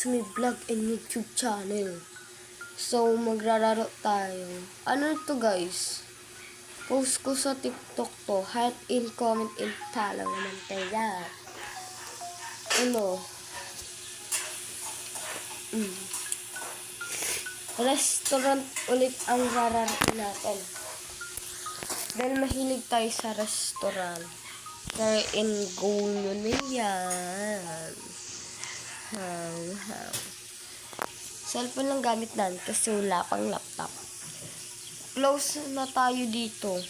to my vlog and YouTube channel. So, magrararo tayo. Ano to guys? Post ko sa TikTok to. Heart in, comment and follow naman tayo. Ano? Restaurant ulit ang rarating natin. Dahil mahilig tayo sa restaurant. Kaya in goal yun na yan. Cellphone lang gamit natin kasi wala pang laptop. Close na tayo dito.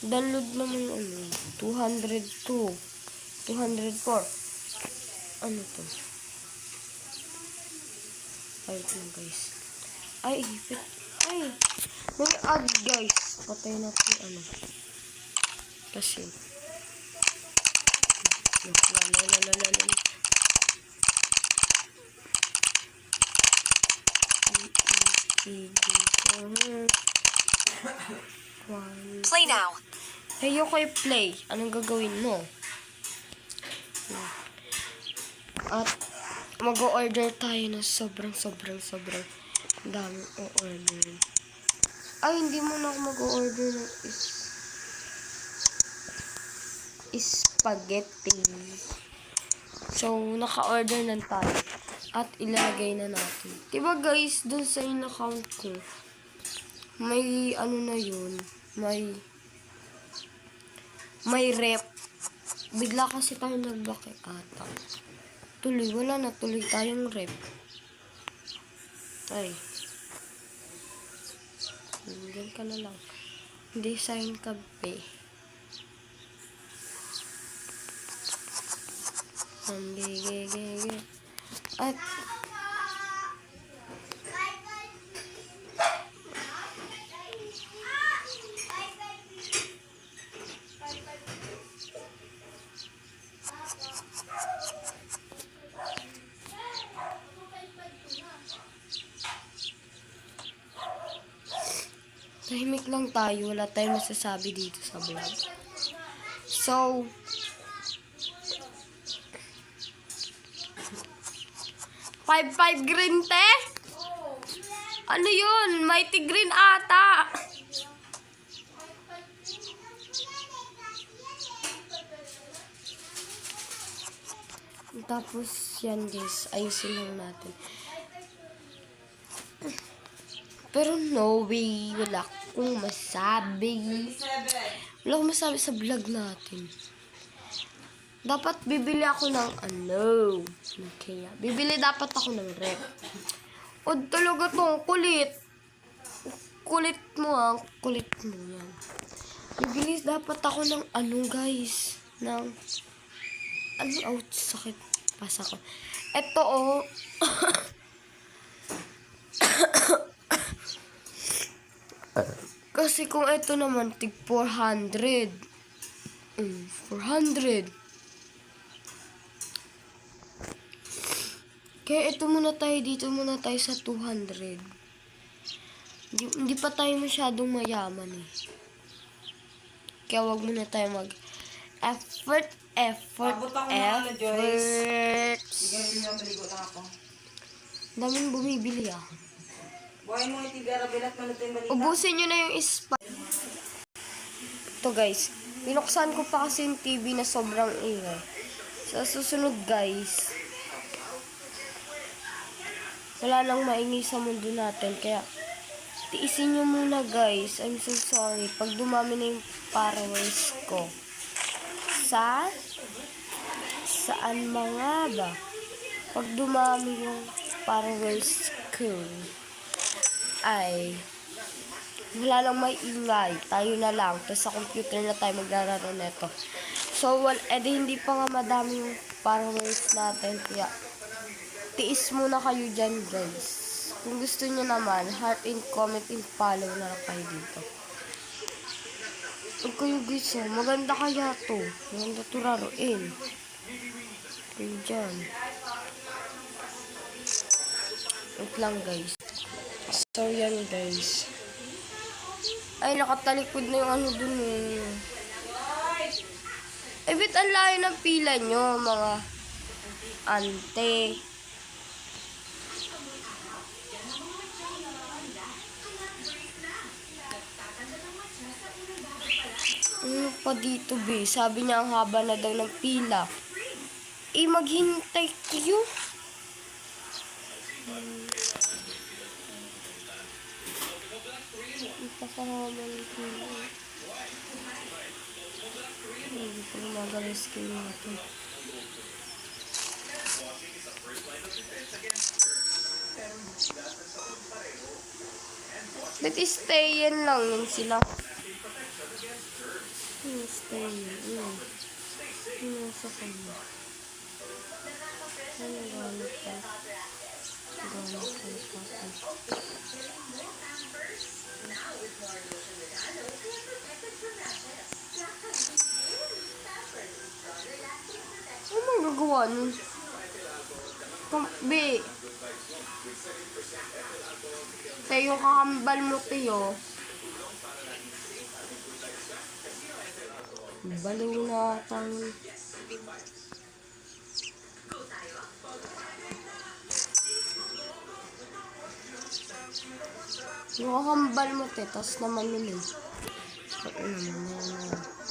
Download naman 202, 204. Ano to? Ay, ito lang guys. Ay, hipit. Ay, may ad guys. Patay natin ano. Kasi. Play now. Hey, okay, play. Anong gagawin mo? At mag-order tayo ng sobrang dami o-order. Ay, hindi mo na ako mag-order ng spaghetti. So, naka-order na tayo. At ilalagay na natin. Diba guys, dun sa in-account ko, may ano na yun, may rep. Bigla kasi tayo naglaki ata. Wala na, tuloy tayong rep. Ay. Diyan ka na lang. Design kape. At tahimik lang tayo, wala tayong masasabi dito sa vlog. So, five green te? Ano yun? Mighty green ata. Tapos yan guys, ayusin lang natin. Pero no way, wala akong masabi. Wala akong masabi sa vlog natin. Dapat bibili ako ng ano. Okay, bibili dapat ako ng rep. O talaga to, kulit. Kulit mo kulit mo yan. Bibili dapat ako ng ano guys. Ng, ano, ouch, sakit. Pasa ko. Eto kasi kung ito naman, tig 400. 400. Kaya ito muna tayo, dito muna tayo sa 200. Hindi pa tayo masyadong mayaman eh. Kaya wag muna tayo effort. Daming bumibili Ubusin nyo na yung ito guys, binuksan ko pa kasi yung TV na sobrang ingay. Sa susunod guys, wala nang maingay sa mundo natin, kaya tiisin nyo muna guys. I'm so sorry pag dumami na yung followers ko. Saan mga ba? Pag dumami yung followers ko, ay wala lang may ingay, tayo na lang, tapos sa computer na tayo maglalaro neto. So, hindi pa nga madami yung followers natin, kaya tiis muna kayo dyan guys. Kung gusto nyo naman, heart and comment and follow na lang kayo dito. Huwag kayo guys maganda kaya to, maganda to raruin kayo dyan. Wait lang guys. So, yan guys. Ay, nakatalikod na yung ano dun eh. Eh, bit ang layo ng pila nyo, mga ante. Ano pa dito, be? Sabi niya ang haba na daw ng pila. Maghintay kayo. Ipakahaba ng pila. Hindi ko magalis kayo natin. But stay yan lang yun sila. Stay yan. Sa kanya. Ano galit ka? Galit ka pa. Ano magagawa nun? Be. Sa yung kakambal mo, Tiyo. Baliw na tayo. Yung kakambal mo, te. Tas naman yun eh. Ano naman.